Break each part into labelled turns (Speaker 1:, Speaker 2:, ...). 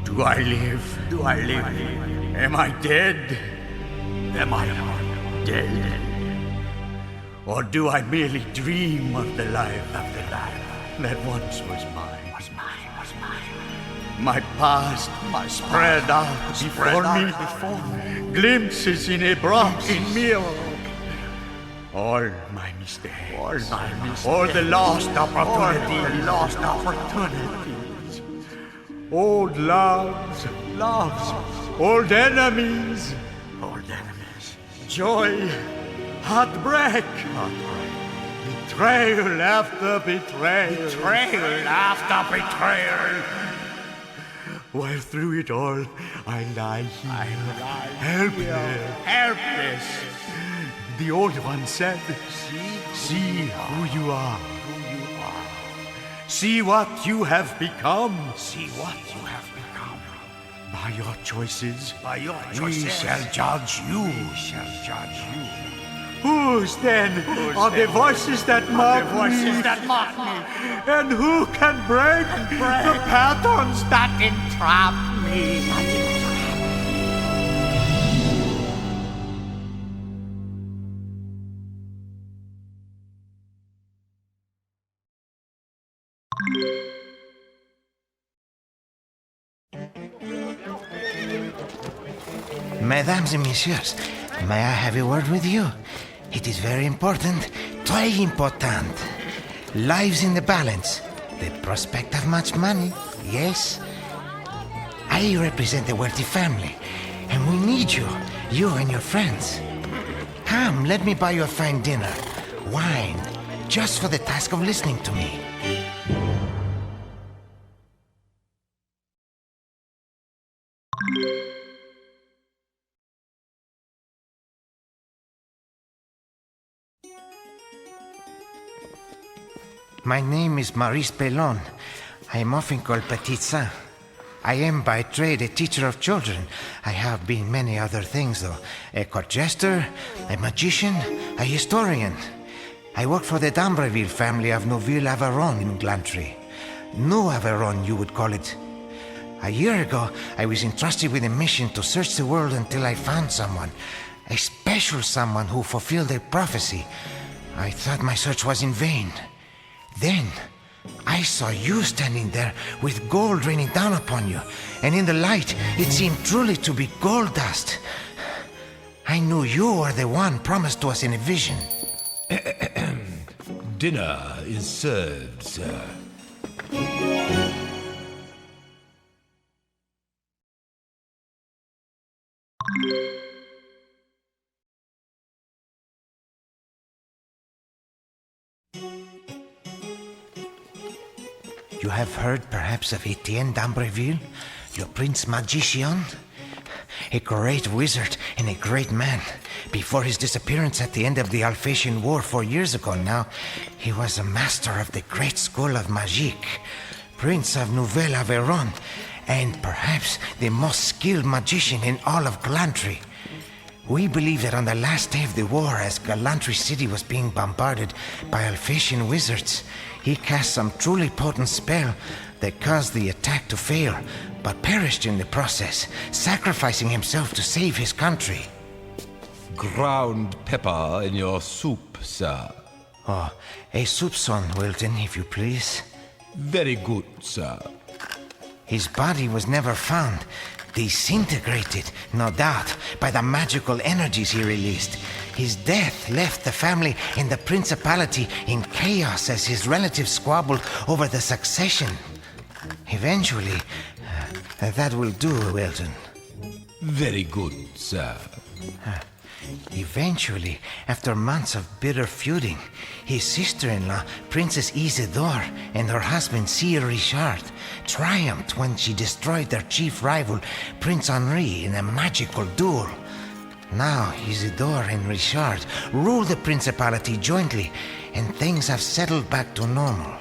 Speaker 1: Do I live? Do I live? Am I dead? Am I dead? Or do I merely dream of the life that once was mine? My past spread out before me, glimpses in a broken mirror. All my mistakes, all the lost opportunities, old loves, old enemies, joy, heartbreak, betrayal after betrayal, While through it all, I lie here, helpless. The old one said, see who you are. See what you have become. By your choices, we shall judge you. Whose then are the voices that mock me? And who can break the patterns that entrap me?
Speaker 2: Mesdames et messieurs, may I have a word with you? It is very important, très important. Lives in the balance, the prospect of much money, yes. I represent a wealthy family, and we need you and your friends. Come, let me buy you a fine dinner, wine, just for the task of listening to me. My name is Maurice Bellon. I am often called Petit. I am by trade a teacher of children. I have been many other things, though. A court jester, a magician, a historian. I work for the D'Ambreville family of Neuville-Aveyron in Glantry. New Aveyron, you would call it. A year ago, I was entrusted with a mission to search the world until I found someone. A special someone who fulfilled a prophecy. I thought my search was in vain. Then, I saw you standing there with gold raining down upon you, and in the light, it seemed truly to be gold dust. I knew you were the one promised to us in a vision.
Speaker 3: Dinner is served, sir.
Speaker 2: You have heard perhaps of Etienne d'Ambreville, your prince magician? A great wizard and a great man. Before his disappearance at the end of the Alphatian War 4 years ago now, he was a master of the great school of magique, prince of Neuville-Aveyron, and perhaps the most skilled magician in all of Glantry. We believe that on the last day of the war, as Glantry City was being bombarded by Alphatian wizards, he cast some truly potent spell that caused the attack to fail, but perished in the process, sacrificing himself to save his country.
Speaker 3: Ground pepper in your soup, sir.
Speaker 2: Oh, a soupçon, Wilton, if you please.
Speaker 3: Very good, sir.
Speaker 2: His body was never found. Disintegrated, no doubt, by the magical energies he released. His death left the family and the principality in chaos as his relatives squabbled over the succession. Eventually, that will do, Wilton.
Speaker 3: Very good, sir.
Speaker 2: Eventually, after months of bitter feuding, his sister-in-law, Princess Isidore, and her husband, Sire Richard, triumphed when she destroyed their chief rival, Prince Henri, in a magical duel. Now, Isidore and Richard rule the principality jointly, and things have settled back to normal.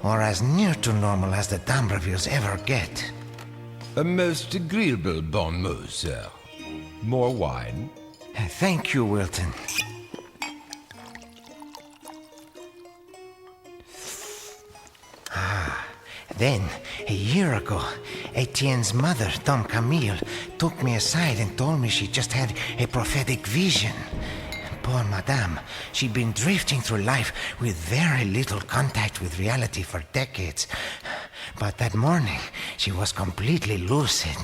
Speaker 2: Or as near to normal as the D'Ambrevilles ever get.
Speaker 3: A most agreeable bon mot, sir. More wine?
Speaker 2: Thank you, Wilton. Then, a year ago, Etienne's mother, Dame Camille, took me aside and told me she just had a prophetic vision. Poor Madame, she'd been drifting through life with very little contact with reality for decades. But that morning, she was completely lucid.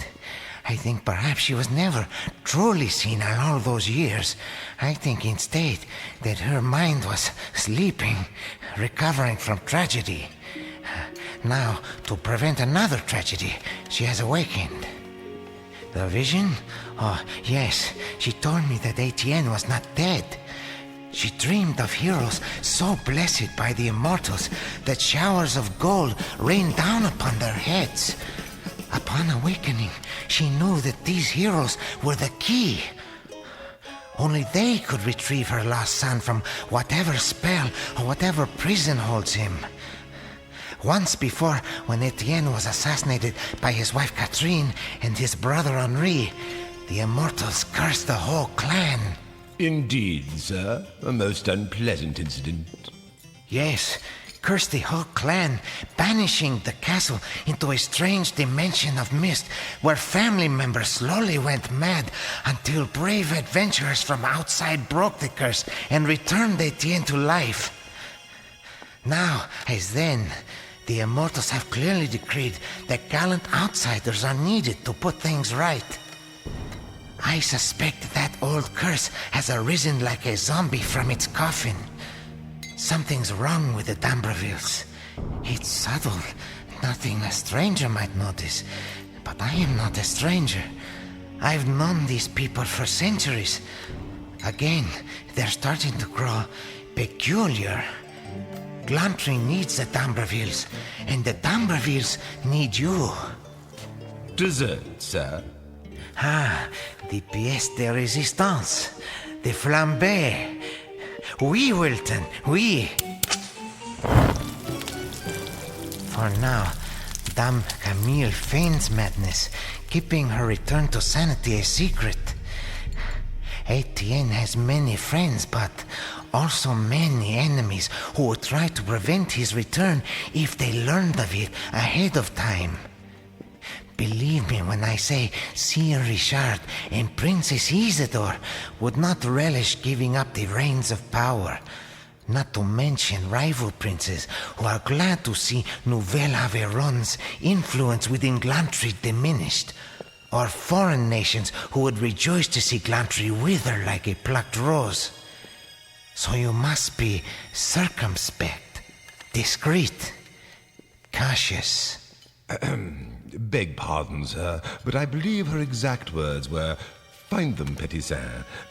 Speaker 2: I think perhaps she was never truly seen in all those years. I think instead that her mind was sleeping, recovering from tragedy. Now, to prevent another tragedy, she has awakened. The vision? Oh, yes, she told me that Etienne was not dead. She dreamed of heroes so blessed by the immortals that showers of gold rained down upon their heads. Upon awakening, she knew that these heroes were the key. Only they could retrieve her lost son from whatever spell or whatever prison holds him. Once before, when Etienne was assassinated by his wife Catharine and his brother Henri, the immortals cursed the whole clan.
Speaker 3: Indeed, sir. A most unpleasant incident.
Speaker 2: Yes, cursed the whole clan, banishing the castle into a strange dimension of mist where family members slowly went mad until brave adventurers from outside broke the curse and returned Etienne to life. Now, as then, the immortals have clearly decreed that gallant outsiders are needed to put things right. I suspect that old curse has arisen like a zombie from its coffin. Something's wrong with the Ambrevilles. It's subtle, nothing a stranger might notice. But I am not a stranger. I've known these people for centuries. Again, they're starting to grow peculiar. Glantry needs the Ambrevilles, and the Ambrevilles need you.
Speaker 3: Dessert, sir.
Speaker 2: Ah, the pièce de résistance, the flambé. Oui, Wilton, oui. For now, Dame Camille feigns madness, keeping her return to sanity a secret. Etienne has many friends, but also many enemies who would try to prevent his return if they learned of it ahead of time. Believe me when I say Sire Richard and Princess Isidore would not relish giving up the reins of power. Not to mention rival princes who are glad to see Nouvelle Aveyron's influence within Glantry diminished. Or foreign nations who would rejoice to see Glantry wither like a plucked rose. So you must be circumspect, discreet, cautious.
Speaker 3: Beg pardon, sir, but I believe her exact words were, "Find them, Petit,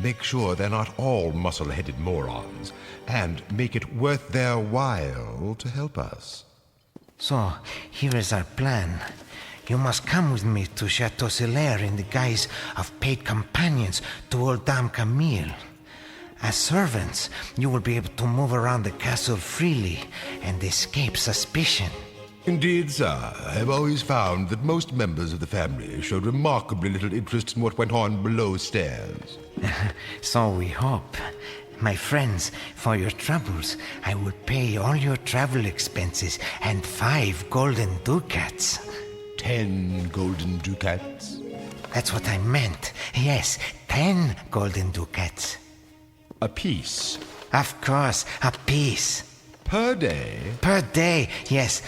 Speaker 3: make sure they're not all muscle-headed morons, and make it worth their while to help us."
Speaker 2: So, here is our plan. You must come with me to Chateau Solaire in the guise of paid companions to old Dame Camille. As servants, you will be able to move around the castle freely and escape suspicion.
Speaker 3: Indeed, sir, I have always found that most members of the family showed remarkably little interest in what went on below stairs.
Speaker 2: So we hope. My friends, for your troubles, I will pay all your travel expenses and 5 golden ducats.
Speaker 3: 10 golden ducats?
Speaker 2: That's what I meant. Yes, 10 golden ducats.
Speaker 3: A piece?
Speaker 2: Of course, a piece.
Speaker 3: Per day?
Speaker 2: Per day, yes,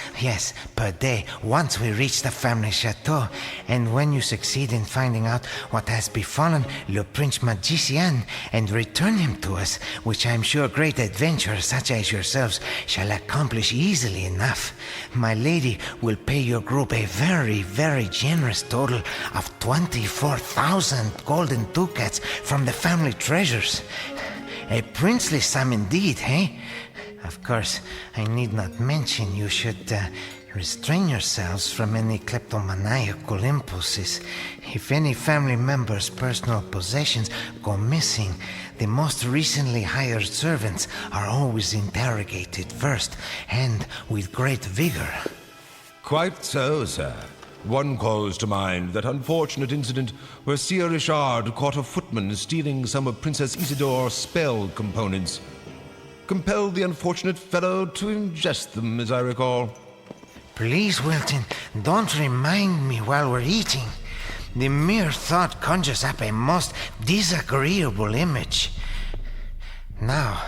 Speaker 2: per day, once we reach the family chateau. And when you succeed in finding out what has befallen Le Prince Magicien and return him to us, which I'm sure great adventurers such as yourselves shall accomplish easily enough, my lady will pay your group a very, very generous total of 24,000 golden ducats from the family treasures. A princely sum indeed, eh? Of course, I need not mention you should restrain yourselves from any kleptomaniacal impulses. If any family member's personal possessions go missing, the most recently hired servants are always interrogated first, and with great vigor.
Speaker 3: Quite so, sir. One calls to mind that unfortunate incident where Sire Richard caught a footman stealing some of Princess Isidore's spell components. Compelled the unfortunate fellow to ingest them, as I recall.
Speaker 2: Please, Wilton, don't remind me while we're eating. The mere thought conjures up a most disagreeable image. Now,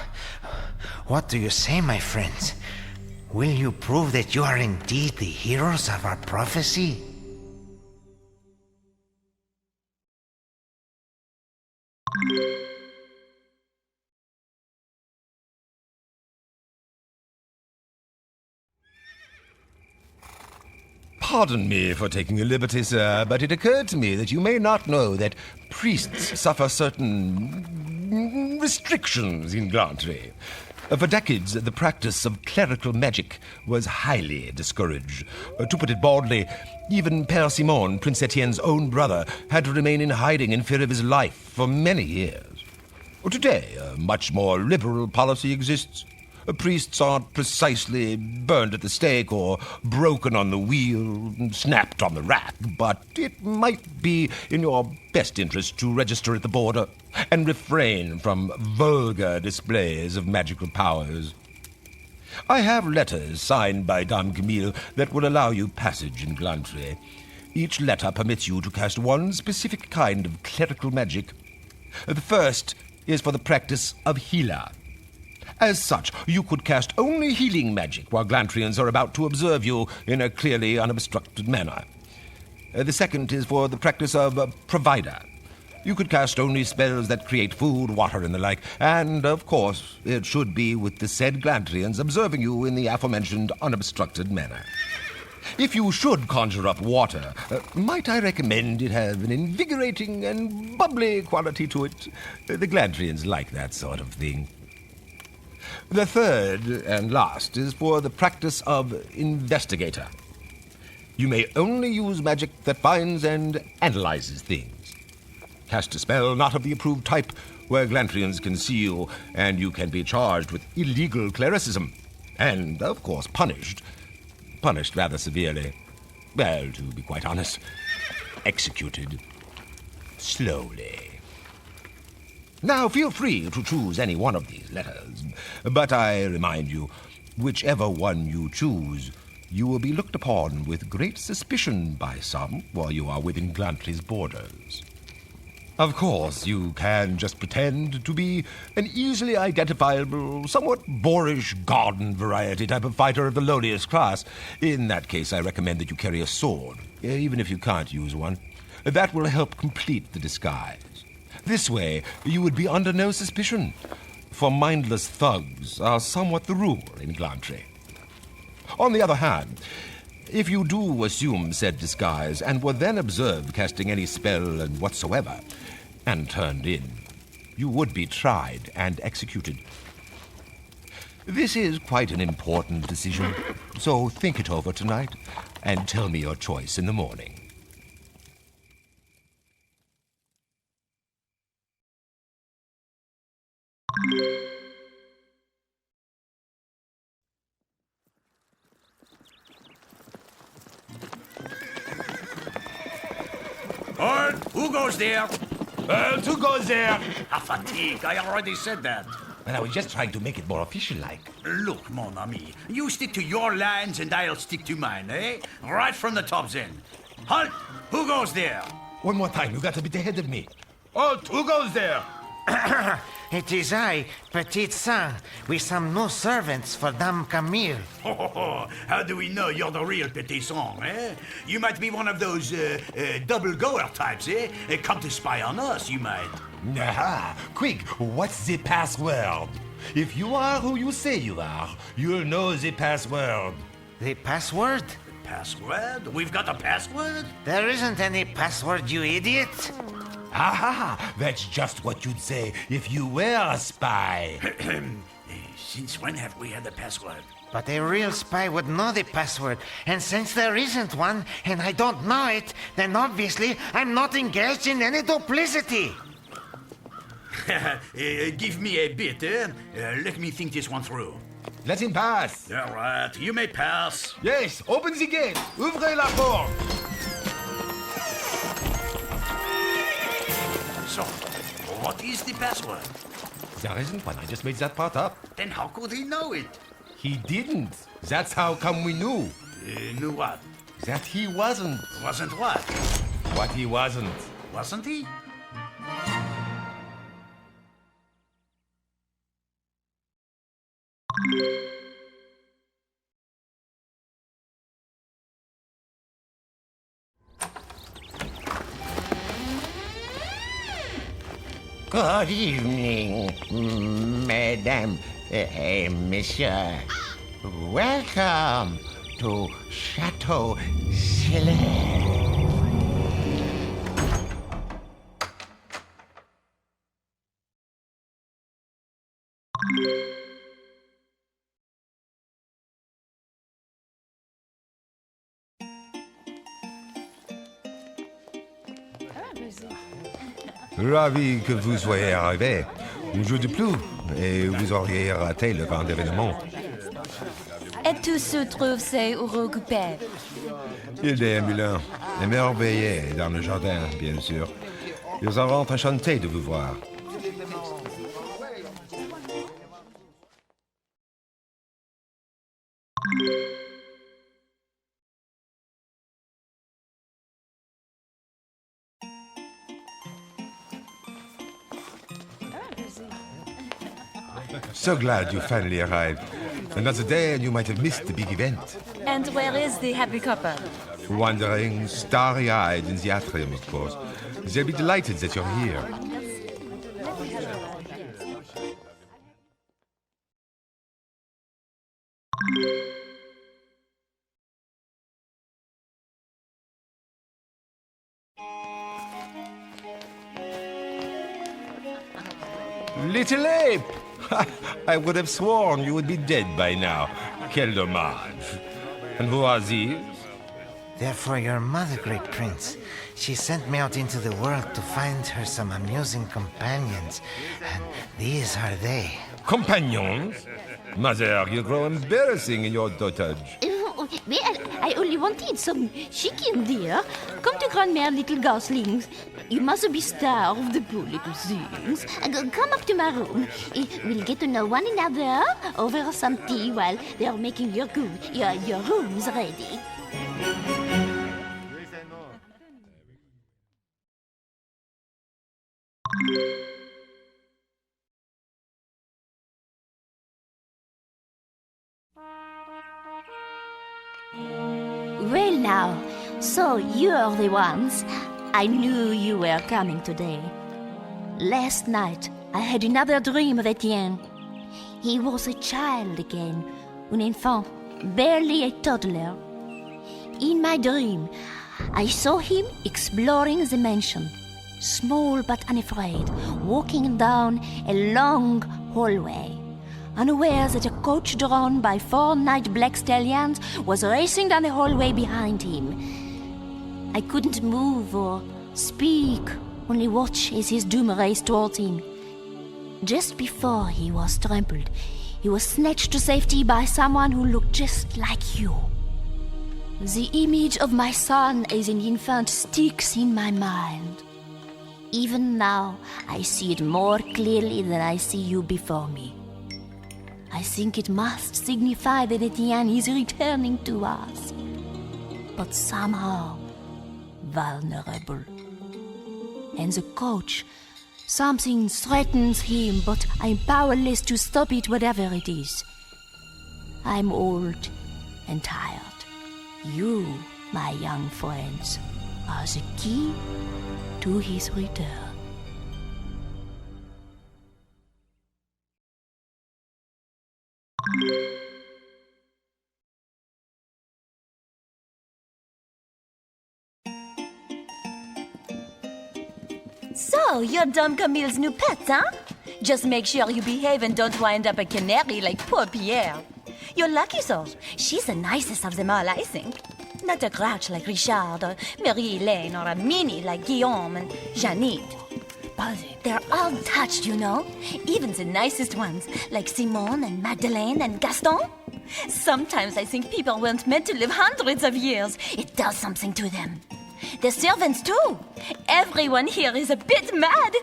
Speaker 2: what do you say, my friends? Will you prove that you are indeed the heroes of our prophecy?
Speaker 3: Pardon me for taking a liberty, sir, but it occurred to me that you may not know that priests suffer certain restrictions in Glantry. For decades, the practice of clerical magic was highly discouraged. To put it baldly, even Pere Simon, Prince Etienne's own brother, had to remain in hiding in fear of his life for many years. Today, a much more liberal policy exists. Priests aren't precisely burned at the stake or broken on the wheel, snapped on the rack, but it might be in your best interest to register at the border and refrain from vulgar displays of magical powers. I have letters signed by Dame Camille that will allow you passage in Glantry. Each letter permits you to cast one specific kind of clerical magic. The first is for the practice of healer. As such, you could cast only healing magic while Glantrians are about to observe you in a clearly unobstructed manner. The second is for the practice of provider. You could cast only spells that create food, water, and the like, and, of course, it should be with the said Glantrians observing you in the aforementioned unobstructed manner. If you should conjure up water, might I recommend it have an invigorating and bubbly quality to it? The Glantrians like that sort of thing. The third and last is for the practice of investigator. You may only use magic that finds and analyzes things. Cast a spell not of the approved type where Glantrians can see you, and you can be charged with illegal clericism. And, of course, punished. Punished rather severely. Well, to be quite honest, executed. Slowly. Now, feel free to choose any one of these letters, but I remind you, whichever one you choose, you will be looked upon with great suspicion by some while you are within Glantry's borders. Of course, you can just pretend to be an easily identifiable, somewhat boorish garden variety type of fighter of the lowliest class. In that case, I recommend that you carry a sword, even if you can't use one. That will help complete the disguise. This way, you would be under no suspicion, for mindless thugs are somewhat the rule in Glantry. On the other hand, if you do assume said disguise and were then observed casting any spell whatsoever, and turned in, you would be tried and executed. This is quite an important decision, so think it over tonight and tell me your choice in the morning.
Speaker 1: Hold! Who goes there?
Speaker 3: Who goes there?
Speaker 1: Fatigue, I already said that.
Speaker 3: And I was just trying to make it more official-like.
Speaker 1: Look, mon ami, you stick to your lines and I'll stick to mine, eh? Right from the top then. Halt! Who goes there?
Speaker 3: One more time, you got a bit ahead of me. Halt! Who goes there?
Speaker 2: It is I, Petit Saint, with some new servants for Dame Camille.
Speaker 1: How do we know you're the real Petit Saint, eh? You might be one of those double-goer types, eh? Come to spy on us, you might.
Speaker 3: Aha! Quick, what's the password? If you are who you say you are, you'll know the password.
Speaker 2: The password?
Speaker 1: Password? We've got a password?
Speaker 2: There isn't any password, you idiot.
Speaker 3: Aha! That's just what you'd say if you were a spy.
Speaker 1: Since when have we had a password?
Speaker 2: But a real spy would know the password, and since there isn't one, and I don't know it, then obviously I'm not engaged in any duplicity.
Speaker 1: Give me a bit, eh? Let me think this one through.
Speaker 3: Let him pass.
Speaker 1: All right, you may pass.
Speaker 3: Yes, open the gate. Ouvrez la porte.
Speaker 1: So, what is the password?
Speaker 3: There isn't one. I just made that part up.
Speaker 1: Then how could he know it?
Speaker 3: He didn't. That's how come we knew.
Speaker 1: He knew what?
Speaker 3: That he wasn't.
Speaker 1: Wasn't what?
Speaker 3: What he wasn't.
Speaker 1: Wasn't he?
Speaker 4: Good evening, Madame and Monsieur. Welcome to Chateau Celeste.
Speaker 3: Ravi que vous soyez arrivé. Un jour de plus, et vous auriez raté le grand événement.
Speaker 5: Et tout se trouve c'est recoupé.
Speaker 3: Il déambulent, émerveillés dans le jardin, bien sûr. Ils en rentrent enchantés de vous voir. So glad you finally arrived. Another day and you might have missed the big event.
Speaker 5: And where is the happy couple?
Speaker 3: Wandering, starry-eyed in the atrium, of course. They'll be delighted that you're here. Little ape! I would have sworn you would be dead by now. Quel dommage. And who are these?
Speaker 2: They're for your mother, great prince. She sent me out into the world to find her some amusing companions, and these are they.
Speaker 3: Companions? Mother, you grow embarrassing in your dotage.
Speaker 6: Well, I only wanted some chicken, dear. Come to Grandmère, little goslings. You mustn't be starved, poor little things. Come up to my room. We'll get to know one another over some tea while they're making your rooms ready. Well now, so you're the ones. I knew you were coming today. Last night, I had another dream of Etienne. He was a child again, un enfant, barely a toddler. In my dream, I saw him exploring the mansion, small but unafraid, walking down a long hallway, unaware that a coach drawn by 4 night black stallions was racing down the hallway behind him. I couldn't move or speak, only watch as his doom raced towards him. Just before he was trampled, he was snatched to safety by someone who looked just like you. The image of my son as an infant sticks in my mind. Even now, I see it more clearly than I see you before me. I think it must signify that Etienne is returning to us. But somehow, vulnerable. And the coach, something threatens him, but I'm powerless to stop it, whatever it is. I'm old and tired. You, my young friends, are the key to his return.
Speaker 5: So, you're Dame Camille's new pet, huh? Just make sure you behave and don't wind up a canary like poor Pere. You're lucky, though. She's the nicest of them all, I think. Not a grouch like Richard or Marie-Helene or a meanie like Guillaume and Janette. But they're all touched, you know. Even the nicest ones, like Simone and Madeleine and Gaston. Sometimes I think people weren't meant to live hundreds of years. It does something to them. The servants, too. Everyone here is a bit mad.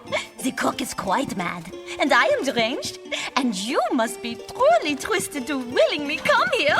Speaker 5: The cook is quite mad. And I am deranged. And you must be truly twisted to willingly come here.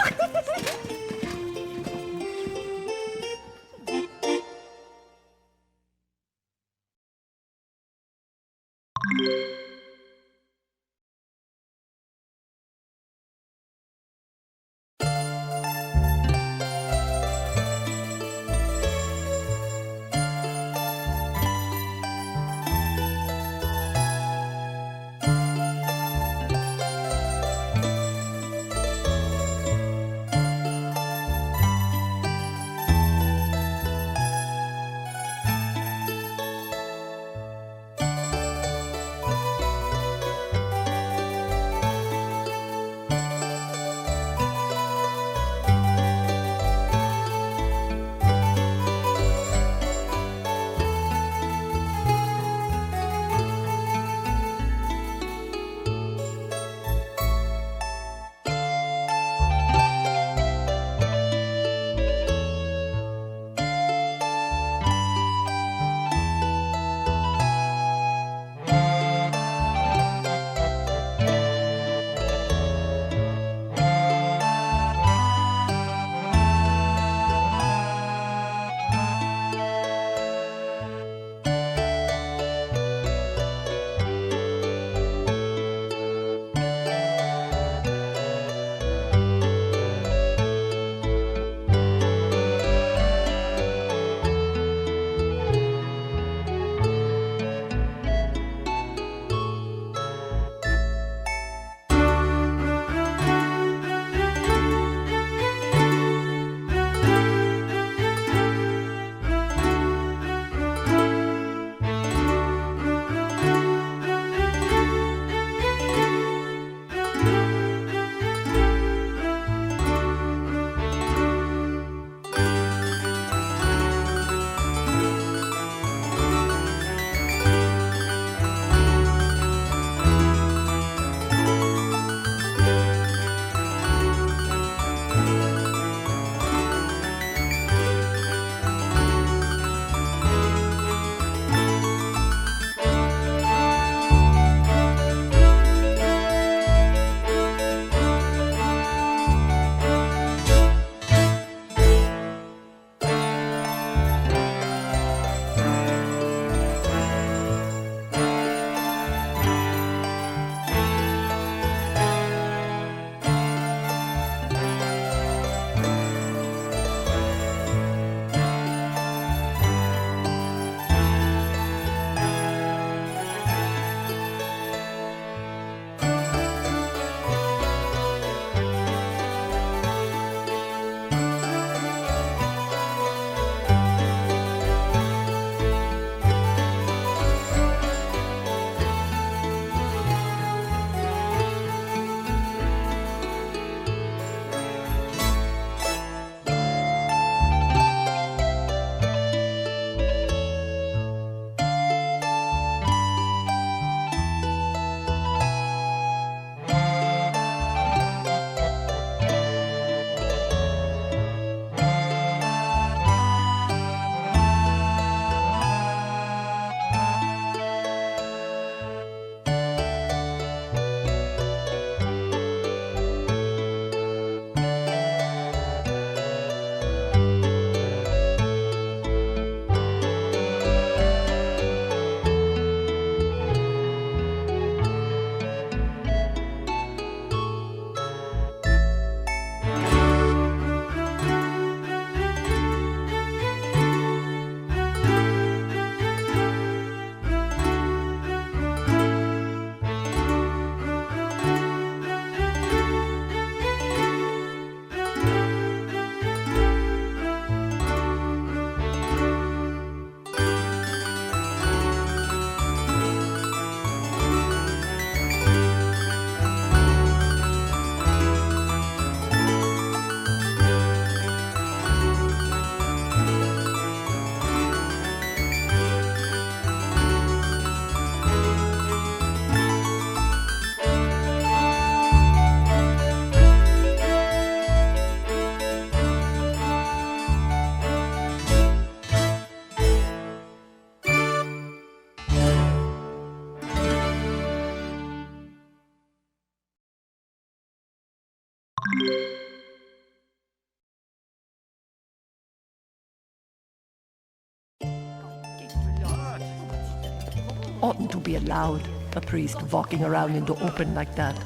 Speaker 7: oughtn't to be allowed, a priest walking around in the open like that.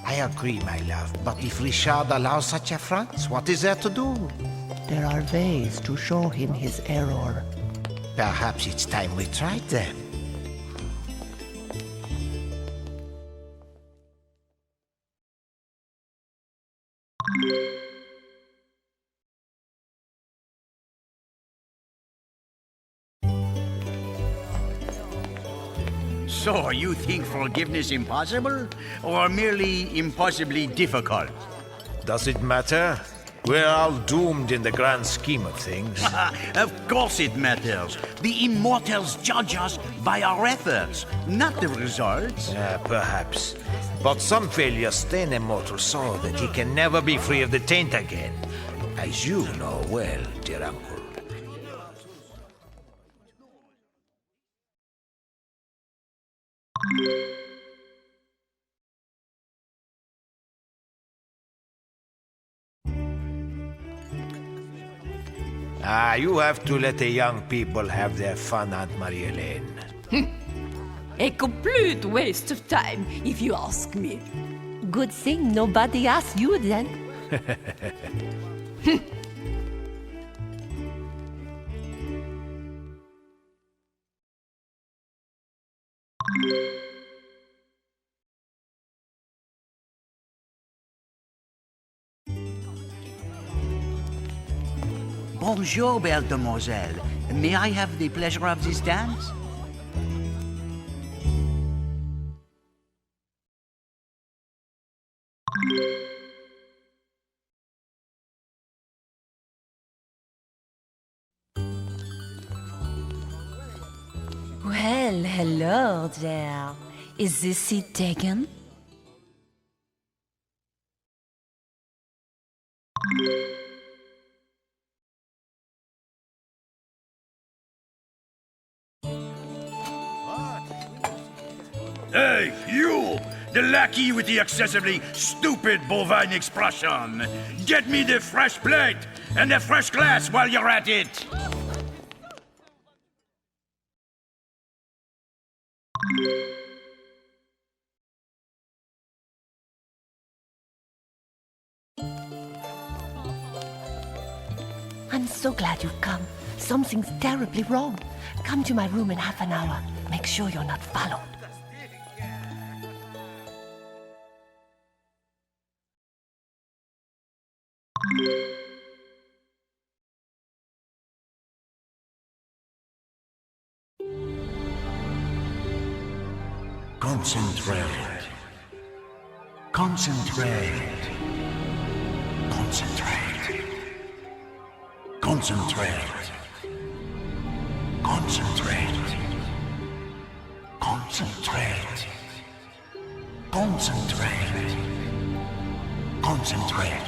Speaker 2: I agree, my love, but if Richard allows such affronts, what is there to do?
Speaker 7: There are ways to show him his error.
Speaker 2: Perhaps it's time we tried them.
Speaker 1: So, you think forgiveness impossible, or merely impossibly difficult?
Speaker 2: Does it matter? We're all doomed in the grand scheme of things.
Speaker 1: Of course it matters. The immortals judge us by our efforts, not the results.
Speaker 2: Perhaps. But some failures stain a mortal so that he can never be free of the taint again. As you know well, dear uncle. You have to let the young people have their fun, Aunt Marie-Helene.
Speaker 8: A complete waste of time, if you ask me.
Speaker 5: Good thing nobody asked you then.
Speaker 1: Bonjour, belle demoiselle. May I have the pleasure of this dance?
Speaker 5: Well, hello there. Is this seat taken?
Speaker 1: Hey, you! The lackey with the excessively stupid bovine expression! Get me the fresh plate and the fresh glass while you're at it!
Speaker 7: I'm so glad you've come. Something's terribly wrong. Come to my room in half an hour. Make sure you're not followed.
Speaker 1: Concentrate. Concentrate. Concentrate. Concentrate. Concentrate. Concentrate. Concentrate. Concentrate.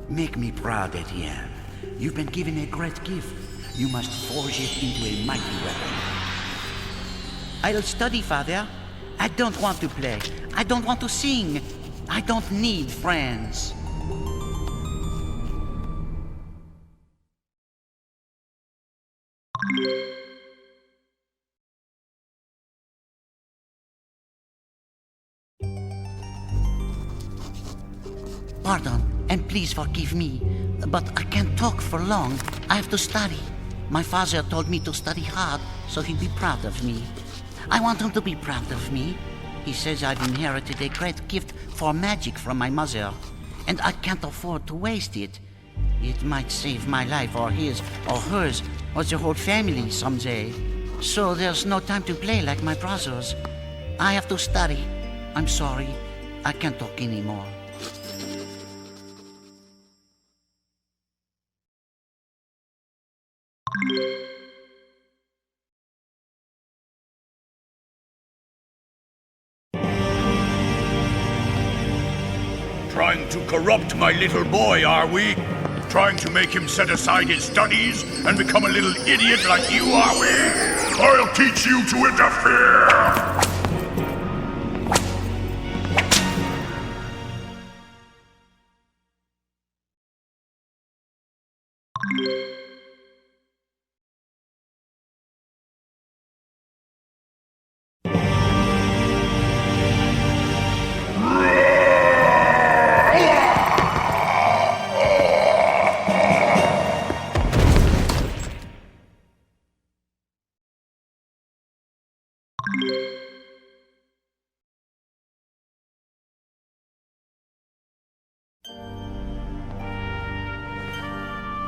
Speaker 1: Make me proud, Etienne. You've been given a great gift. You must forge it into a mighty weapon. I'll study, Father. I don't want to play. I don't want to sing. I don't need friends. Pardon, and please forgive me, but I can't talk for long. I have to study. My father told me to study hard, so he'd be proud of me. I want him to be proud of me. He says I've inherited a great gift for magic from my mother, and I can't afford to waste it. It might save my life, or his, or hers, or the whole family someday. So there's no time to play like my brothers. I have to study. I'm sorry. I can't talk anymore.
Speaker 9: Trying to corrupt my little boy, are we? Trying to make him set aside his studies and become a little idiot like you, are we? I'll teach you to interfere!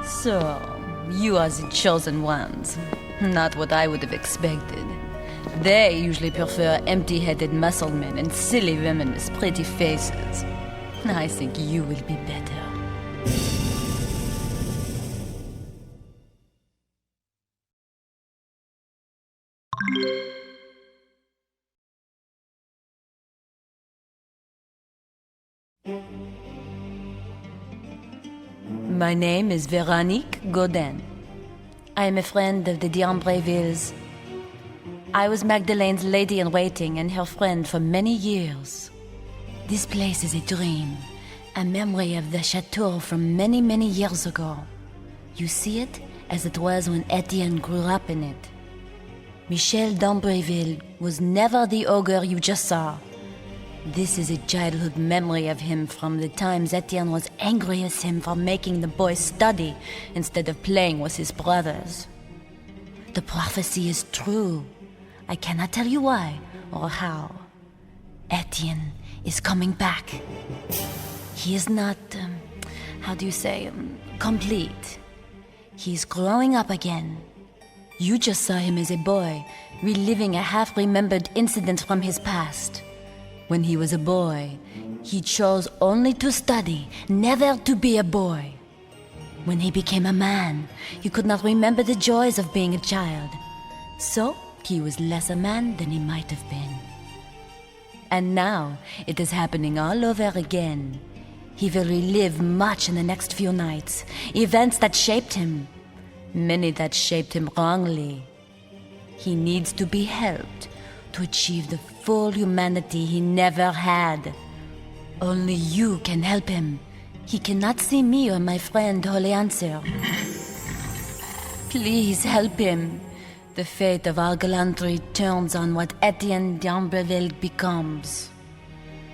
Speaker 5: So, you are the chosen ones. Not what I would have expected. They usually prefer empty-headed muscle men and silly women with pretty faces. I think you will be better. My name is Veronique Godin. I am a friend of the Ambrevilles. I was Magdalene's lady-in-waiting and her friend for many years. This place is a dream, a memory of the chateau from many, many years ago. You see it as it was when Etienne grew up in it. Michel d'Ambreville was never the ogre you just saw. This is a childhood memory of him from the times Etienne was angry at him for making the boy study instead of playing with his brothers. The prophecy is true. I cannot tell you why or how. Etienne is coming back. He is not, complete. He's growing up again. You just saw him as a boy, reliving a half-remembered incident from his past. When he was a boy, he chose only to study, never to be a boy. When he became a man, he could not remember the joys of being a child. So, he was less a man than he might have been. And now, it is happening all over again. He will relive much in the next few nights, events that shaped him, many that shaped him wrongly. He needs to be helped to achieve the full humanity he never had. Only you can help him. He cannot see me or my friend Holy Answer. Please help him. The fate of our gallantry turns on what Etienne d'Ambreville becomes.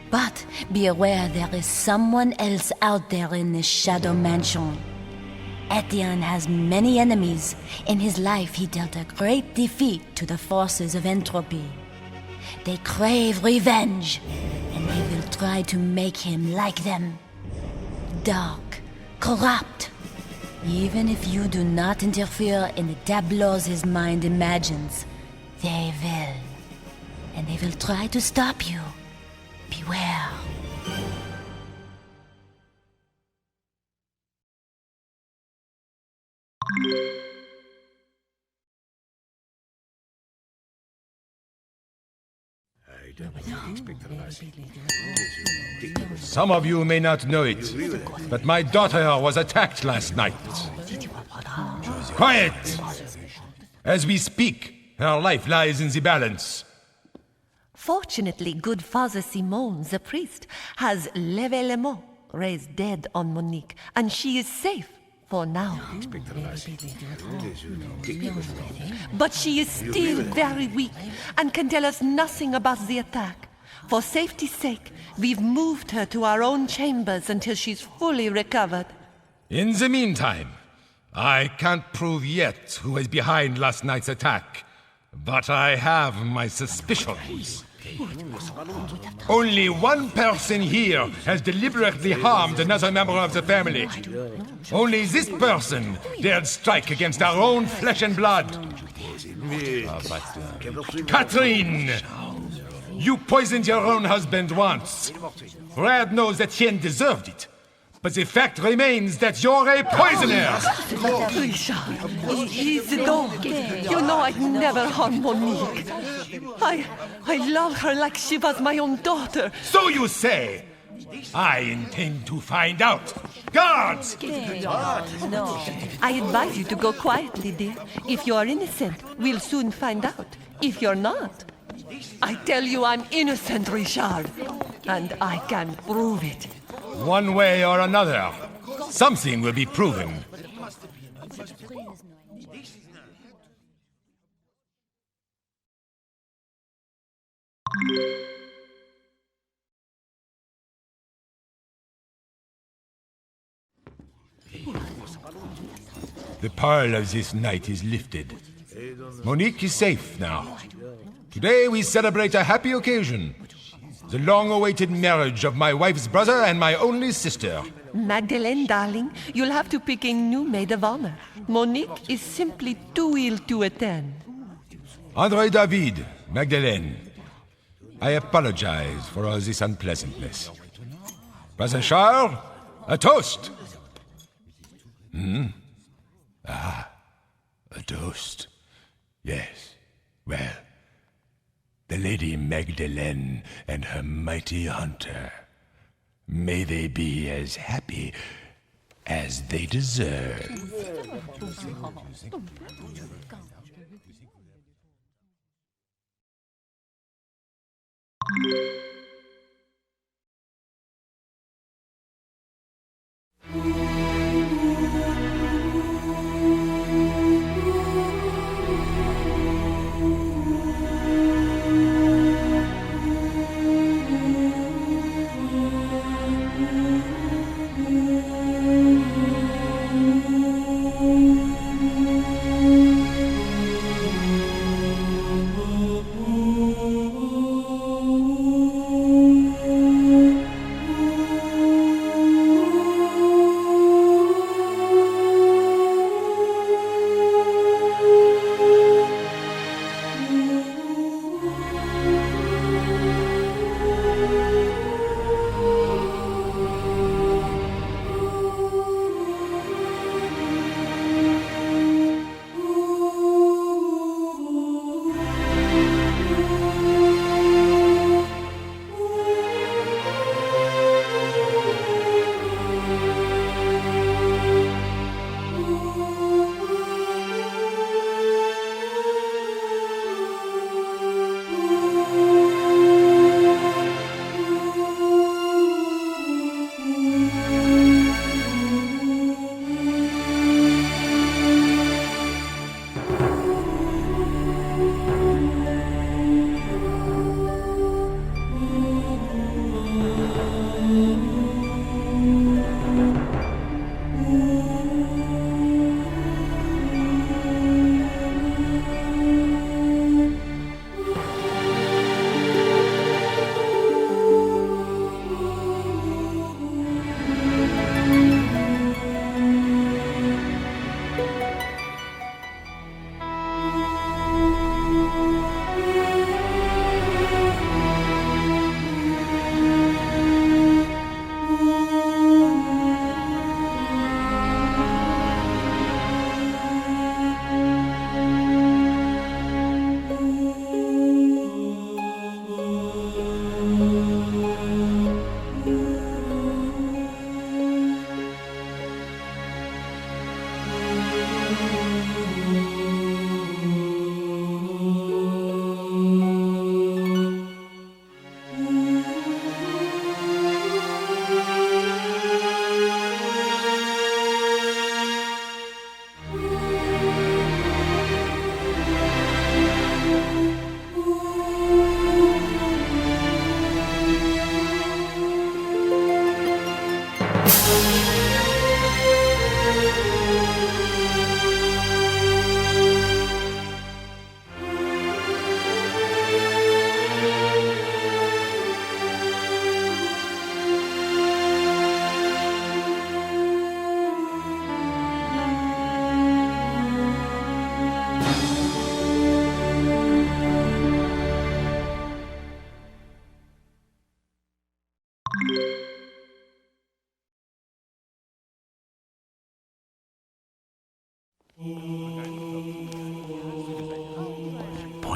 Speaker 5: But be aware there is someone else out there in this shadow mansion. Etienne has many enemies. In his life, he dealt a great defeat to the forces of entropy. They crave revenge, and they will try to make him like them. Dark, corrupt. Even if you do not interfere in the tableaus his mind imagines, they will. And they will try to stop you. Beware.
Speaker 3: Some of you may not know it, but my daughter was attacked last night. Quiet! As we speak, her life lies in the balance.
Speaker 7: Fortunately, good Father Simon, the priest, has levelement raised dead on Monique, and she is safe for now. But she is still very weak and can tell us nothing about the attack. For safety's sake, we've moved her to our own chambers until she's fully recovered.
Speaker 3: In the meantime, I can't prove yet who is behind last night's attack, but I have my suspicions. Only one person here has deliberately harmed another member of the family. Only this person dared strike against our own flesh and blood. Catharine! You poisoned your own husband once. Red knows that Etienne deserved it. But the fact remains that you're a poisoner!
Speaker 7: Richard, he's the dog. You know I'd never harm Monique. I love her like she was my own daughter.
Speaker 3: So you say! I intend to find out. Guards!
Speaker 7: No. I advise you to go quietly, dear. If you are innocent, we'll soon find out. If you're not, I tell you I'm innocent, Richard. And I can prove it.
Speaker 3: One way or another, something will be proven. The pearl of this night is lifted. Monique is safe now. Today we celebrate a happy occasion. The long-awaited marriage of my wife's brother and my only sister.
Speaker 7: Magdalene, darling, you'll have to pick a new maid of honor. Monique is simply too ill to attend.
Speaker 3: Andre David, Magdalene, I apologize for all this unpleasantness. Brother Charles, a toast! A toast. Yes, well, the Lady Magdalene and her mighty hunter. May they be as happy as they deserve.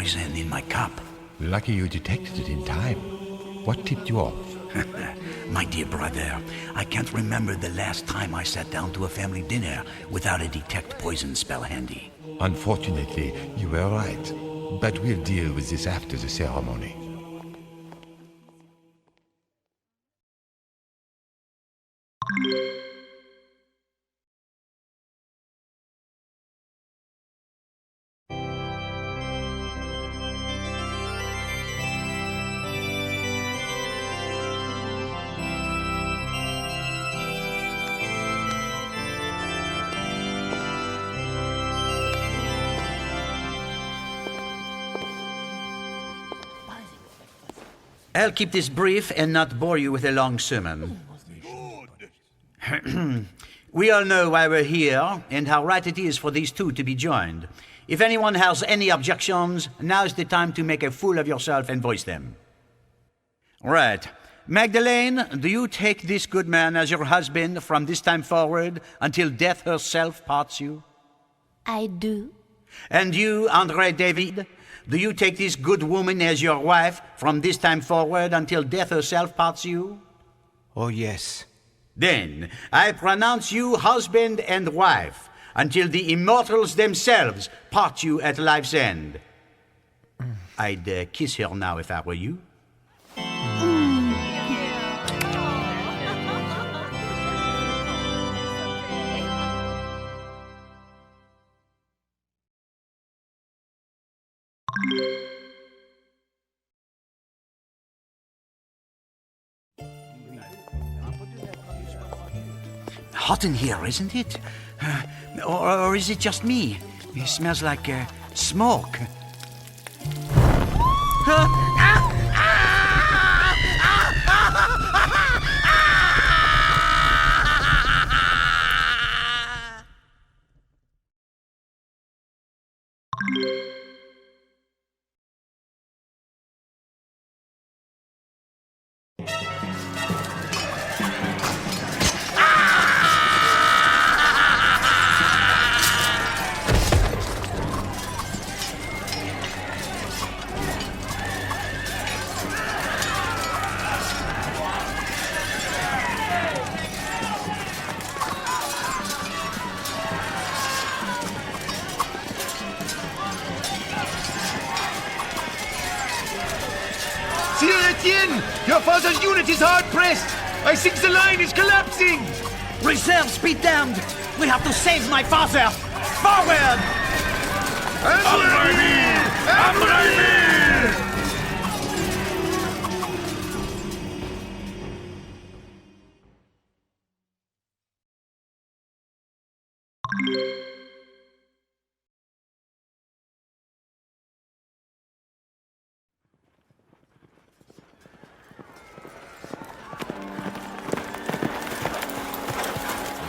Speaker 1: poison in my cup.
Speaker 3: Lucky you detected it in time. What tipped you off?
Speaker 1: My dear brother, I can't remember the last time I sat down to a family dinner without a detect poison spell handy.
Speaker 3: Unfortunately, you were right. But we'll deal with this after the ceremony.
Speaker 1: I'll keep this brief and not bore you with a long sermon. We all know why we're here and how right it is for these two to be joined. If anyone has any objections, now's the time to make a fool of yourself and voice them. Right. Magdalene, do you take this good man as your husband from this time forward until death herself parts you?
Speaker 6: I do.
Speaker 1: And you, André David, do you take this good woman as your wife from this time forward until death herself parts you?
Speaker 2: Oh, yes.
Speaker 1: Then I pronounce you husband and wife until the immortals themselves part you at life's end. I'd kiss her now if I were you. Hot in here, isn't it? Or is it just me? It smells like smoke.
Speaker 10: Sir Etienne, your father's unit is hard-pressed. I think the line is collapsing.
Speaker 1: Reserves be damned! We have to save my father! Forward!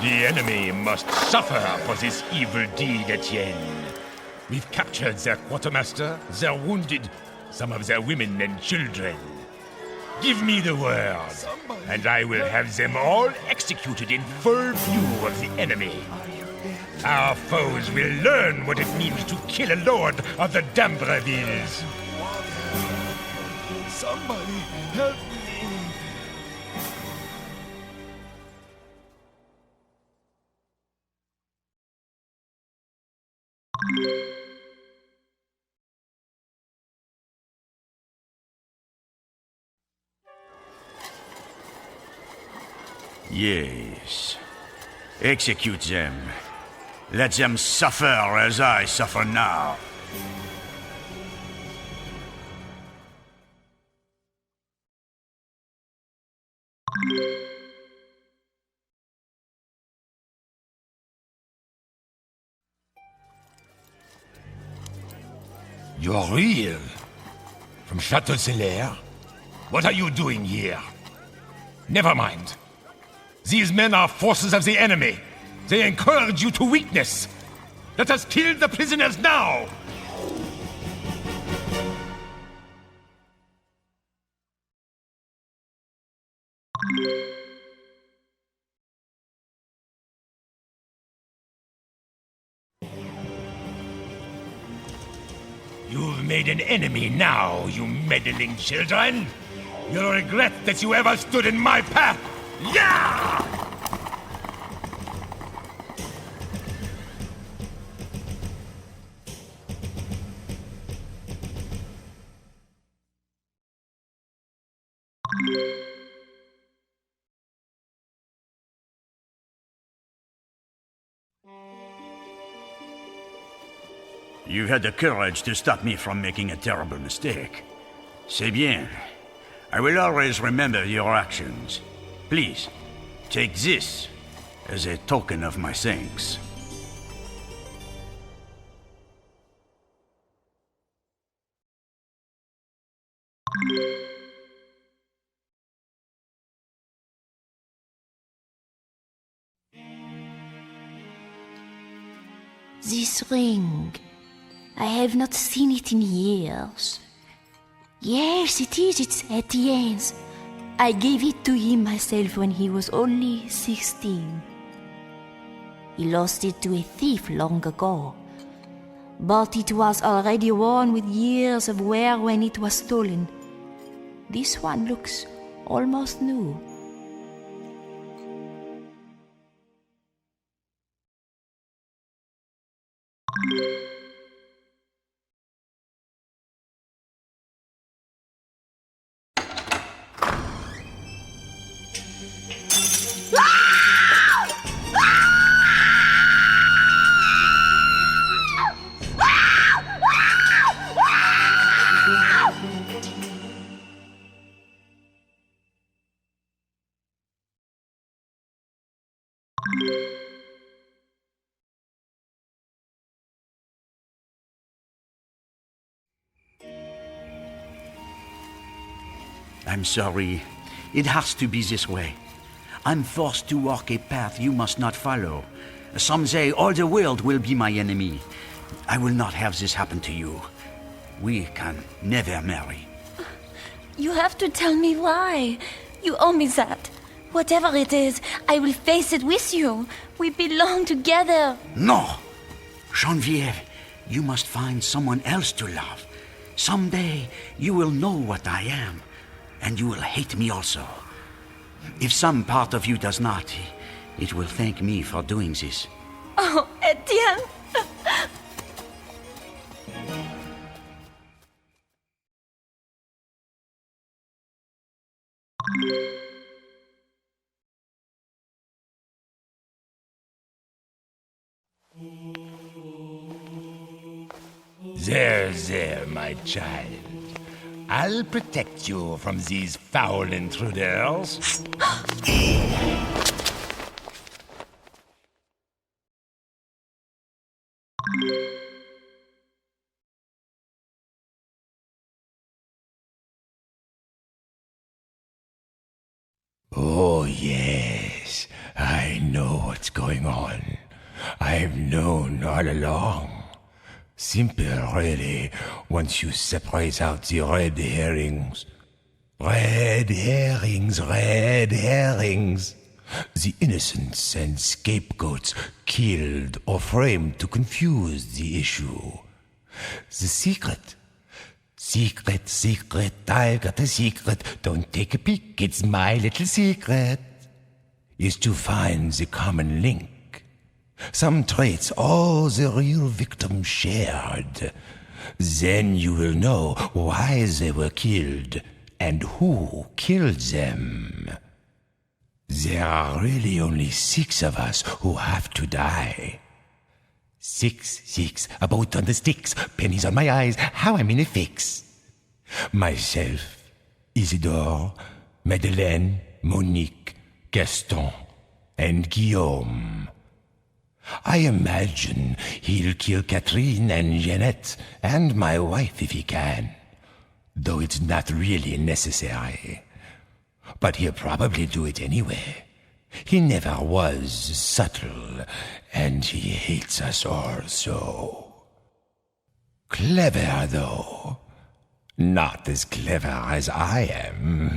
Speaker 9: The enemy must suffer for this evil deed, Etienne. We've captured their quartermaster, their wounded, some of their women and children. Give me the word, and I will have them all executed in full view of the enemy. Our foes will learn what it means to kill a lord of the Ambrevilles.
Speaker 10: Somebody help me.
Speaker 1: Yes. Execute them. Let them suffer as I suffer now.
Speaker 9: You're real? From Chateau Cellaire? What are you doing here? Never mind. These men are forces of the enemy. They encourage you to weakness. Let us kill the prisoners now!
Speaker 11: You've made an enemy now, you meddling children. You'll regret that you ever stood in my path. Yeah!
Speaker 1: You had the courage to stop me from making a terrible mistake. C'est bien. I will always remember your actions. Please, take this as a token of my thanks.
Speaker 6: This ring. I have not seen it in years. Yes, it is. It's Etienne's. I gave it to him myself when he was only 16. He lost it to a thief long ago. But it was already worn with years of wear when it was stolen. This one looks almost new.
Speaker 1: I'm sorry. It has to be this way. I'm forced to walk a path you must not follow. Some say all the world will be my enemy. I will not have this happen to you. We can never marry.
Speaker 5: You have to tell me why. You owe me that. Whatever it is, I will face it with you. We belong together.
Speaker 1: No! Genevieve, you must find someone else to love. Someday, you will know what I am, and you will hate me also. If some part of you does not, it will thank me for doing this.
Speaker 5: Oh, Etienne!
Speaker 11: There, my child. I'll protect you from these foul intruders. Oh, yes. I know what's going on. I've known all along. Simple, really, once you separate out the red herrings. Red herrings, red herrings. The innocents and scapegoats killed or framed to confuse the issue. The secret. Secret, I've got a secret. Don't take a peek, it's my little secret. Is to find the common link. Some traits all the real victims shared. Then you will know why they were killed and who killed them. There are really only 6 of us who have to die. 6, a boat on the sticks, pennies on my eyes, how I'm in a fix. Myself, Isidore, Madeleine, Monique, Gaston, and Guillaume. I imagine he'll kill Catharine and Janette, and my wife if he can. Though it's not really necessary. But he'll probably do it anyway. He never was subtle, and he hates us all so. Clever, though. Not as clever as I am.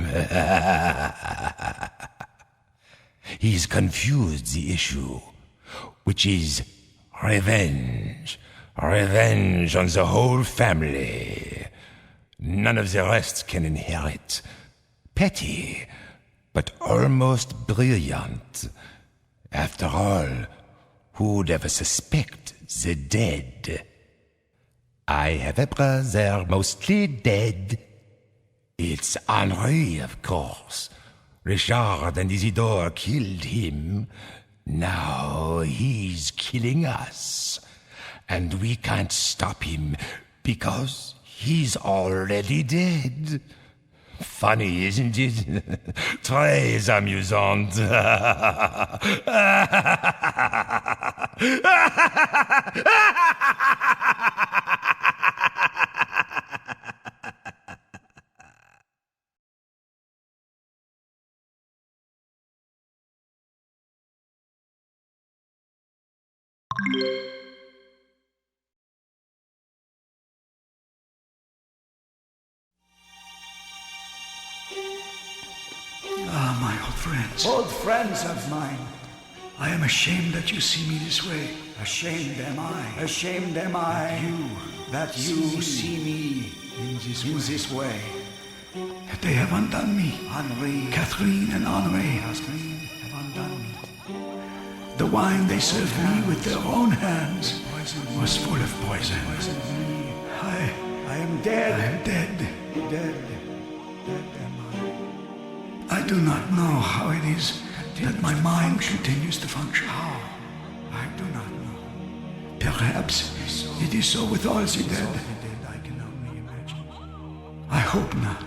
Speaker 11: He's confused the issue, which is revenge. Revenge on the whole family. None of the rest can inherit. Petty, but almost brilliant. After all, who'd ever suspect the dead? I have a brother mostly dead. It's Henri, of course. Richard and Isidore killed him. Now he's killing us. And we can't stop him because he's already dead. Funny, isn't it? Très amusant.
Speaker 12: Ah, my old friends. Old friends of mine. I am ashamed that you see me this way. Ashamed am I. Ashamed am I. That you see me in this way. That they have undone me. Henri. Catharine and Henri have undone me. The wine they served me with their own hands was full of poison. I am dead. I am dead. Dead am I. I do not know how it is that my mind continues to function. How? I do not know. Perhaps it is so with all the dead. I can only imagine. I hope not.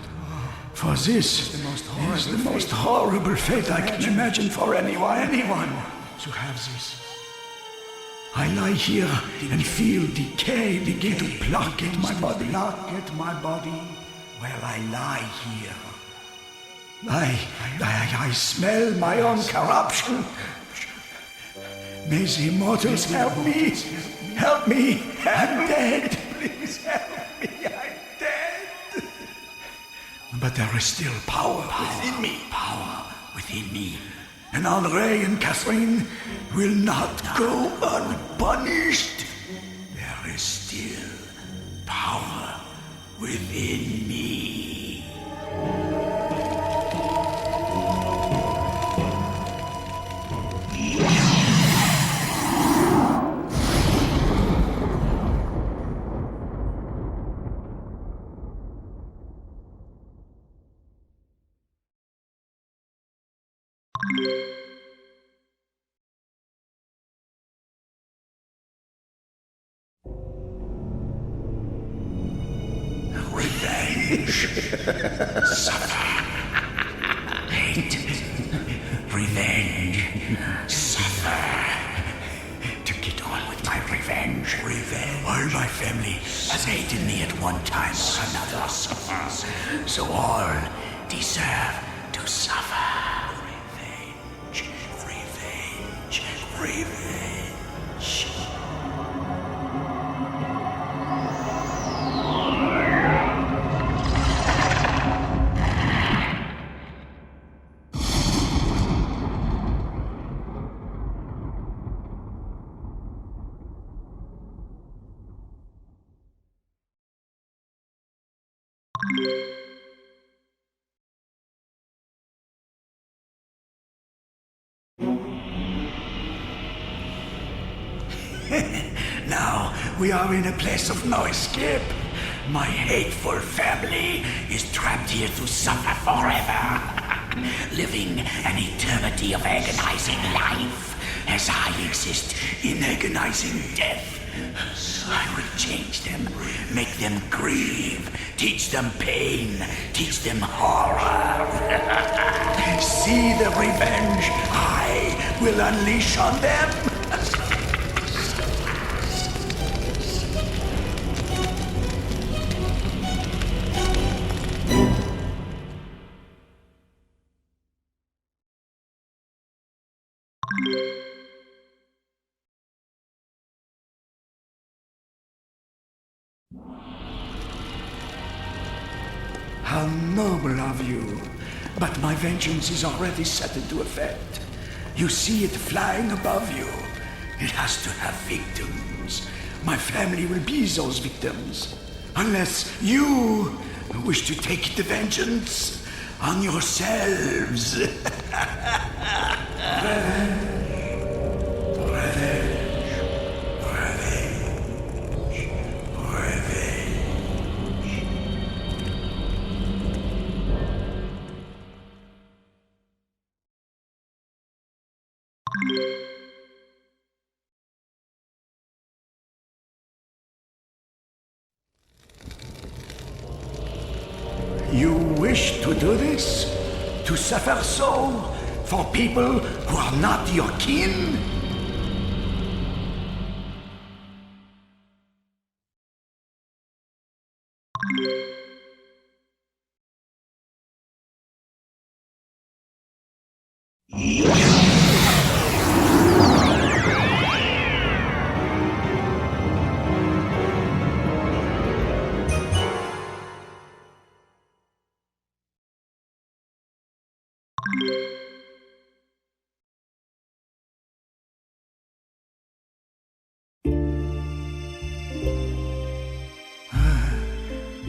Speaker 12: For this is the most horrible fate I can imagine for anyone to have this. I lie here and feel decay begin to pluck at my body. While I lie here. I smell my own corruption. May the immortals help me. Help me. I'm dead. Please help me. I'm dead. But there is still power within me. Power within me. And Henri and Catharine will not go unpunished. There is still power within me. Suffer. Hate. Revenge. Suffer. To get on with my revenge. All my family has hated me at one time or another. So all deserve to suffer. Revenge. Revenge. Revenge. Now we are in a place of no escape. My hateful family is trapped here to suffer forever, living an eternity of agonizing life as I exist in agonizing death. I will change them, make them grieve, teach them pain, teach them horror. See the revenge I will unleash on them. How noble of you. But my vengeance is already set into effect. You see it flying above you. It has to have victims. my family will be those victims. Unless you wish to take the vengeance on yourselves. You wish to do this? To suffer so? For people who are not your kin?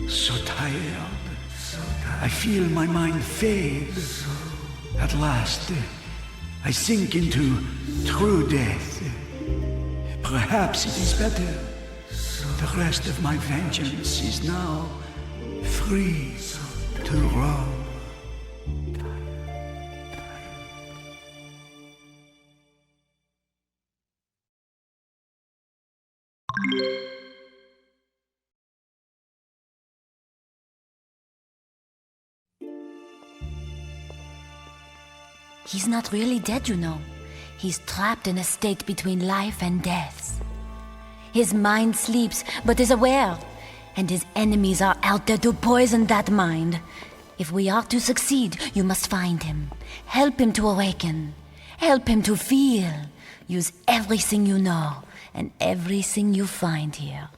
Speaker 12: So tired. I feel my mind fade. At last, I sink into true death. Perhaps it is better. The rest of my vengeance is now free to roam.
Speaker 5: He's not really dead, you know. He's trapped in a state between life and death. His mind sleeps, but is aware, and his enemies are out there to poison that mind. If we are to succeed, you must find him. Help him to awaken. Help him to feel. Use everything you know, and everything you find here.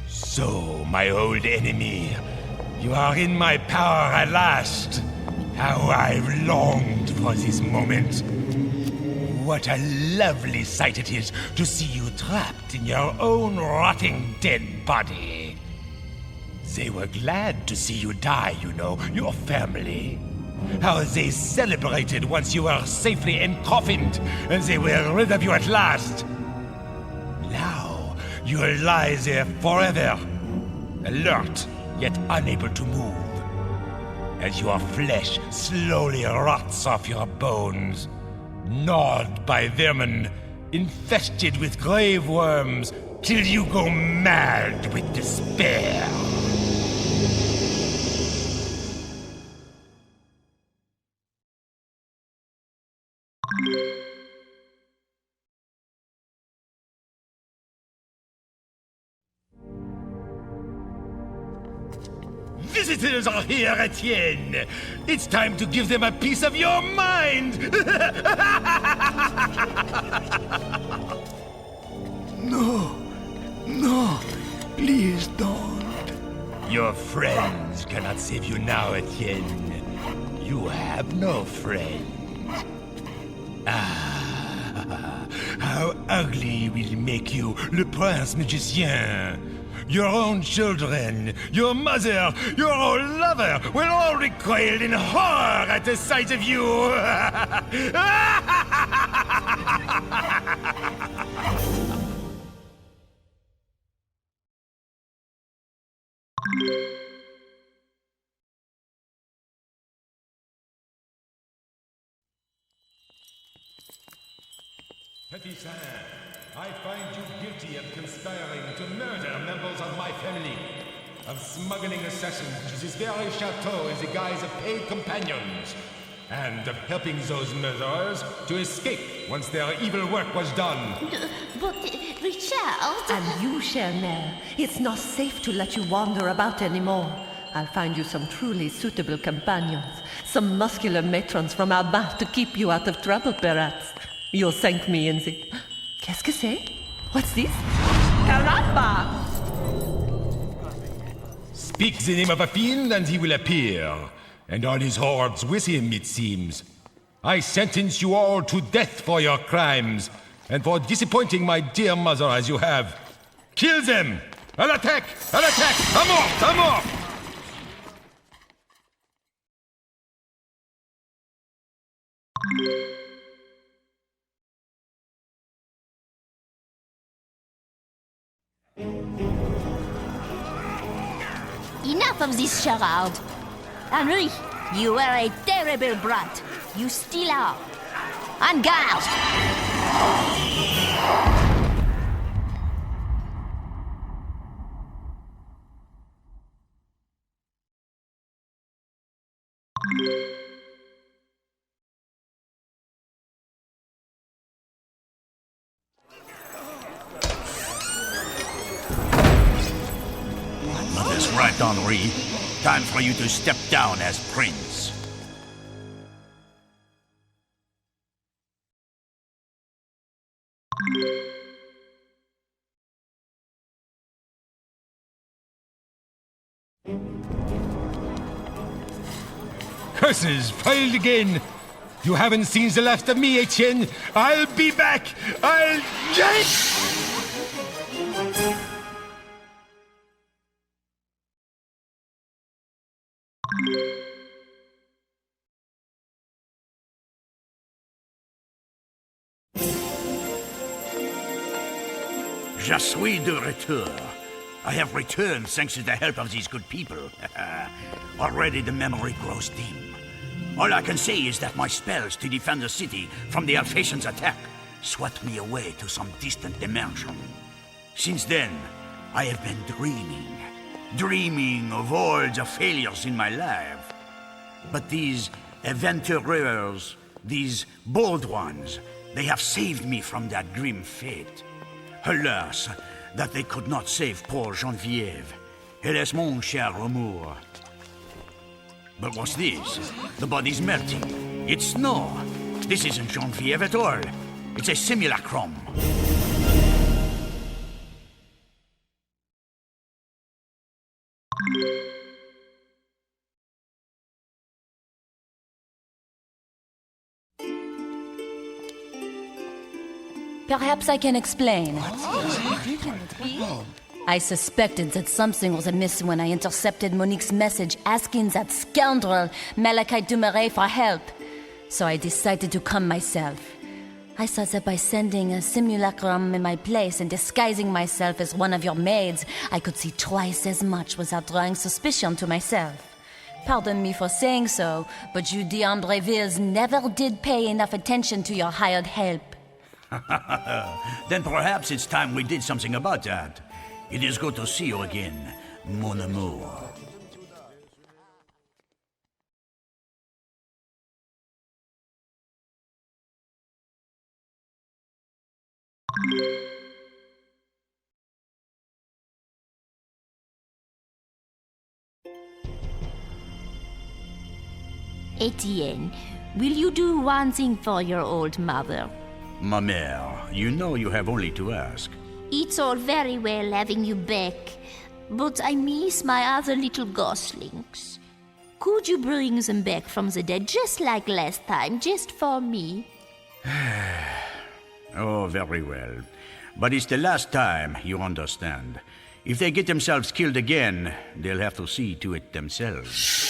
Speaker 11: So, my old enemy, you are in my power at last. How I've longed for this moment. What a lovely sight it is to see you trapped in your own rotting dead body. They were glad to see you die, you know, your family. How they celebrated once you were safely encoffined and they were rid of you at last. Now, you'll lie there forever, alert yet unable to move, as your flesh slowly rots off your bones, gnawed by vermin, infested with grave worms, till you go mad with despair. Visitors are here, Etienne. It's time to give them a piece of your mind.
Speaker 12: No, please don't.
Speaker 11: Your friends cannot save you now, Etienne. You have no friends. Ah, how ugly will make you, le prince magicien. Your own children, your mother, your old lover will all recoil in horror at the sight of you. Petit, I find you guilty of conspiring to murder members of my family, of smuggling assassins to this very chateau in the guise of paid companions, and of helping those murderers to escape once their evil work was done.
Speaker 6: But, Richard...
Speaker 7: And you, chère mère, it's not safe to let you wander about anymore. I'll find you some truly suitable companions, some muscular matrons from our bath to keep you out of trouble, perhaps. You'll thank me in the... Qu'est-ce que c'est? What's this? Caramba!
Speaker 11: Speak the name of a fiend and he will appear, and all his hordes with him, it seems. I sentence you all to death for your crimes, and for disappointing my dear mother as you have. Kill them! À l'attaque! À l'attaque! À mort! À mort!
Speaker 6: Enough of this charade. Henri, you are a terrible brat. You still are. En garde!
Speaker 1: That's right, Henri. Time for you to step down as prince.
Speaker 11: Curses failed again. You haven't seen the last of me, Etienne. I'll be back. I'll...
Speaker 1: Je suis de retour. I have returned thanks to the help of these good people. Already the memory grows dim. All I can say is that my spells to defend the city from the Alphatians' attack swept me away to some distant dimension. Since then, I have been dreaming of all the failures in my life. But these adventurers, these bold ones, they have saved me from that grim fate. Alas, that they could not save poor Genevieve. Hélas, mon cher amour. But what's this? The body's melting. It's snow. This isn't Genevieve at all. It's a simulacrum.
Speaker 5: Perhaps I can explain. I suspected that something was amiss when I intercepted Monique's message asking that scoundrel Malachite Dumaret for help. So I decided to come myself. I thought that by sending a simulacrum in my place and disguising myself as one of your maids, I could see twice as much without drawing suspicion to myself. Pardon me for saying so, but you the Ambrevilles never did pay enough attention to your hired help.
Speaker 1: Then perhaps it's time we did something about that. It is good to see you again, mon amour.
Speaker 6: Etienne, will you do one thing for your old mother?
Speaker 1: Ma mère, you know you have only to ask.
Speaker 6: It's all very well having you back, but I miss my other little goslings. Could you bring them back from the dead just like last time, just for me?
Speaker 1: Oh, very well. But it's the last time, you understand. If they get themselves killed again, they'll have to see to it themselves.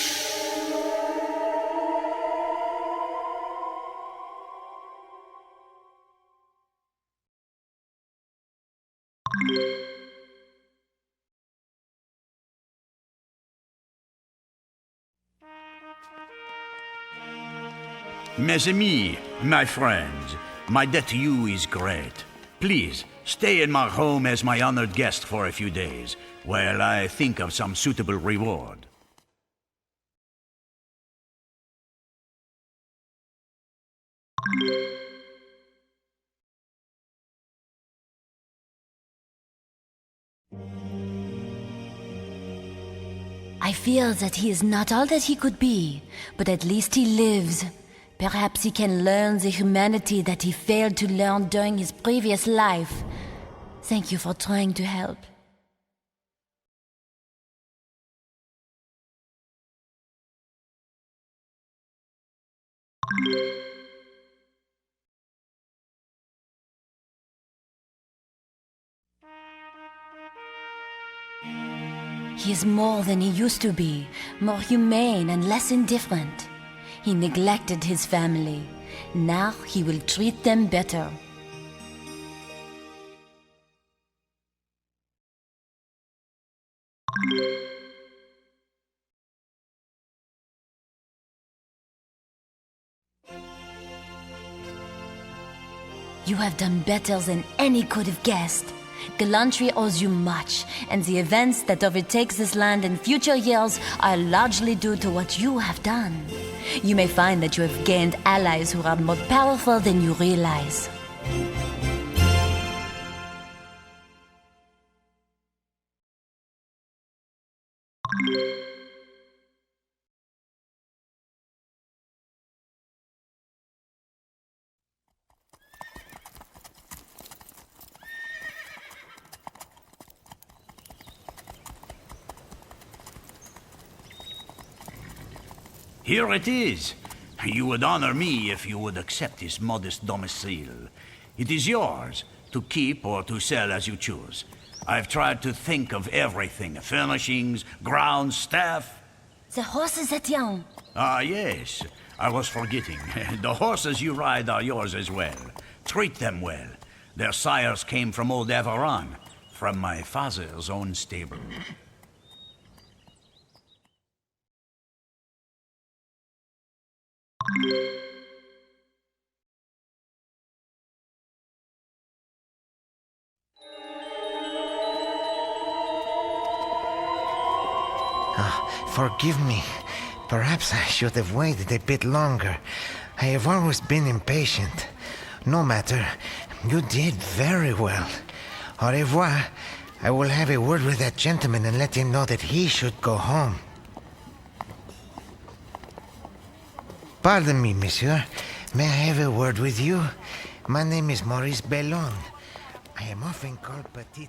Speaker 1: Mes amis, my friends, my debt to you is great. Please, stay in my home as my honored guest for a few days, while I think of some suitable reward.
Speaker 5: I feel that he is not all that he could be, but at least he lives. Perhaps he can learn the humanity that he failed to learn during his previous life. Thank you for trying to help. He is more than he used to be, more humane and less indifferent. He neglected his family. Now he will treat them better. You have done better than any could have guessed. Gallantry owes you much, and the events that overtake this land in future years are largely due to what you have done. You may find that you have gained allies who are more powerful than you realize.
Speaker 1: Here it is. You would honor me if you would accept this modest domicile. It is yours, to keep or to sell as you choose. I've tried to think of everything, furnishings, grounds, staff.
Speaker 5: The horses, Etienne.
Speaker 1: Ah, yes. I was forgetting. The horses you ride are yours as well. Treat them well. Their sires came from old Overheard, from my father's own stable.
Speaker 2: Forgive me. Perhaps I should have waited a bit longer. I have always been impatient. No matter. You did very well. Au revoir. I will have a word with that gentleman and let him know that he should go home. Pardon me, monsieur. May I have a word with you? My name is Maurice Bellon. I am often called Petit.